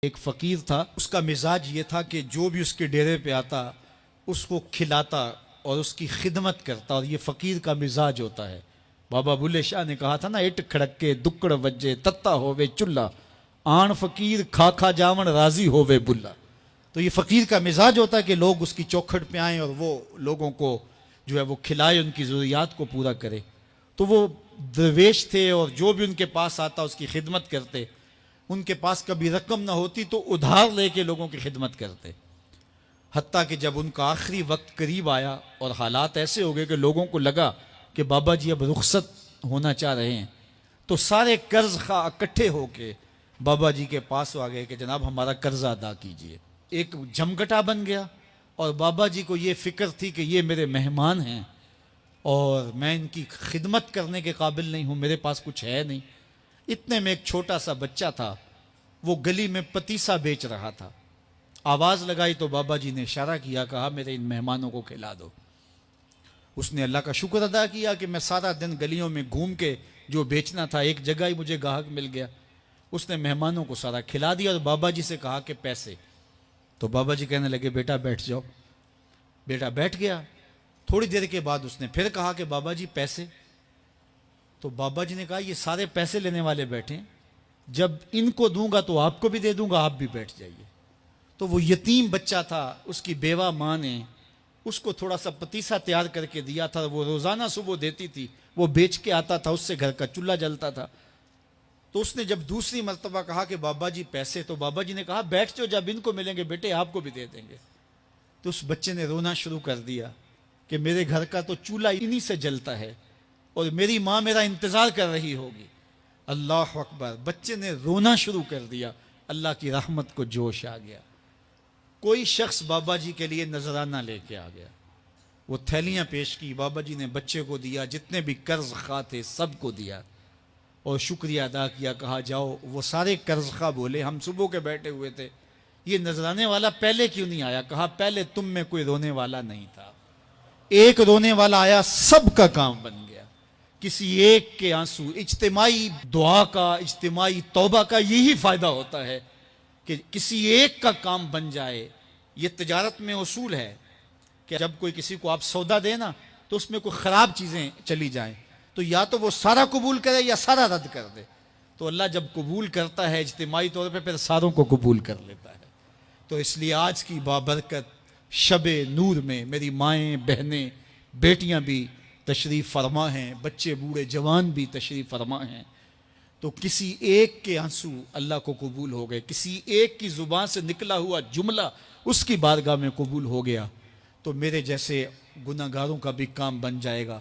एक फ़कीर था, उसका मिजाज ये था कि जो भी उसके डेरे पे आता उसको खिलाता और उसकी खिदमत करता, और ये फ़कीर का मिजाज होता है। बाबा बुल्ले शाह ने कहा था ना, इट खड़के दुक्कड़ वज्जे तत्ता होवे चुल्ला, आन फ़कीर खा खा जावन राजी होवे बुल्ला। तो ये फ़कीर का मिजाज होता है कि लोग उसकी चौखट पे आएँ और वो लोगों को जो है वो खिलाए, उनकी ज़रूरियात को पूरा करे। तो वो दरवेश थे और जो भी उनके पास आता उसकी खिदमत करते। उनके पास कभी रकम ना होती तो उधार लेके लोगों की खिदमत करते। हत्ता कि जब उनका आखिरी वक्त करीब आया और हालात ऐसे हो गए कि लोगों को लगा कि बाबा जी अब रुखसत होना चाह रहे हैं, तो सारे कर्ज खा इकट्ठे होके बाबा जी के पास आ गए कि जनाब हमारा कर्जा अदा कीजिए। एक जमघटा बन गया और बाबा जी को ये फिक्र थी कि ये मेरे मेहमान हैं और मैं इनकी खिदमत करने के काबिल नहीं हूँ, मेरे पास कुछ है नहीं। इतने में एक छोटा सा बच्चा था, वो गली में पतीसा बेच रहा था। आवाज लगाई तो बाबा जी ने इशारा किया, कहा मेरे इन मेहमानों को खिला दो। उसने अल्लाह का शुक्र अदा किया कि मैं सारा दिन गलियों में घूम के जो बेचना था एक जगह ही मुझे गाहक मिल गया। उसने मेहमानों को सारा खिला दिया और बाबा जी से कहा कि पैसे। तो बाबा जी कहने लगे बेटा बैठ जाओ। बेटा बैठ गया। थोड़ी देर के बाद उसने फिर कहा कि बाबा जी पैसे। तो बाबा जी ने कहा ये सारे पैसे लेने वाले बैठे, जब इनको दूंगा तो आपको भी दे दूंगा, आप भी बैठ जाइए। तो वो यतीम बच्चा था, उसकी बेवा माँ ने उसको थोड़ा सा पतीसा तैयार करके दिया था, वो रोजाना सुबह देती थी, वो बेच के आता था, उससे घर का चूल्हा जलता था। तो उसने जब दूसरी मर्तबा कहा कि बाबा जी पैसे, तो बाबा जी ने कहा बैठ जाओ, जब इनको मिलेंगे बेटे आपको भी दे देंगे। तो उस बच्चे ने रोना शुरू कर दिया कि मेरे घर का तो चूल्हा इन्हीं से जलता है और मेरी माँ मेरा इंतजार कर रही होगी। अल्लाह अकबर। बच्चे ने रोना शुरू कर दिया। अल्लाह की रहमत को जोश आ गया। कोई शख्स बाबा जी के लिए नजराना लेके आ गया, वो थैलियां पेश की, बाबा जी ने बच्चे को दिया, जितने भी कर्ज खा थे सबको दिया और शुक्रिया अदा किया। कहा जाओ। वो सारे कर्ज खा बोले हम सुबह के बैठे हुए थे, ये नजराने वाला पहले क्यों नहीं आया? कहा पहले तुम में कोई रोने वाला नहीं था, एक रोने वाला आया, सबका काम बन गया। किसी एक के आंसू, इज्तिमाई दुआ का, इज्तिमाई तौबा का यही फायदा होता है कि किसी एक का काम बन जाए। ये तिजारत में उसूल है कि जब कोई किसी को आप सौदा देना तो उसमें कोई खराब चीजें चली जाएं तो या तो वो सारा कबूल करे या सारा रद्द कर दे। तो अल्लाह जब कबूल करता है इज्तिमाई तौर पे, फिर सारों को कबूल कर लेता है। तो इसलिए आज की बाबरकत शबे नूर में मेरी माएँ बहनें बेटियां भी तशरीफ़ फरमा हैं, बच्चे बूढ़े जवान भी तशरीफ़ फरमा हैं। तो किसी एक के आंसू अल्लाह को कबूल हो गए, किसी एक की ज़ुबान से निकला हुआ जुमला उसकी बारगाह में कबूल हो गया, तो मेरे जैसे गुनाहगारों का भी काम बन जाएगा।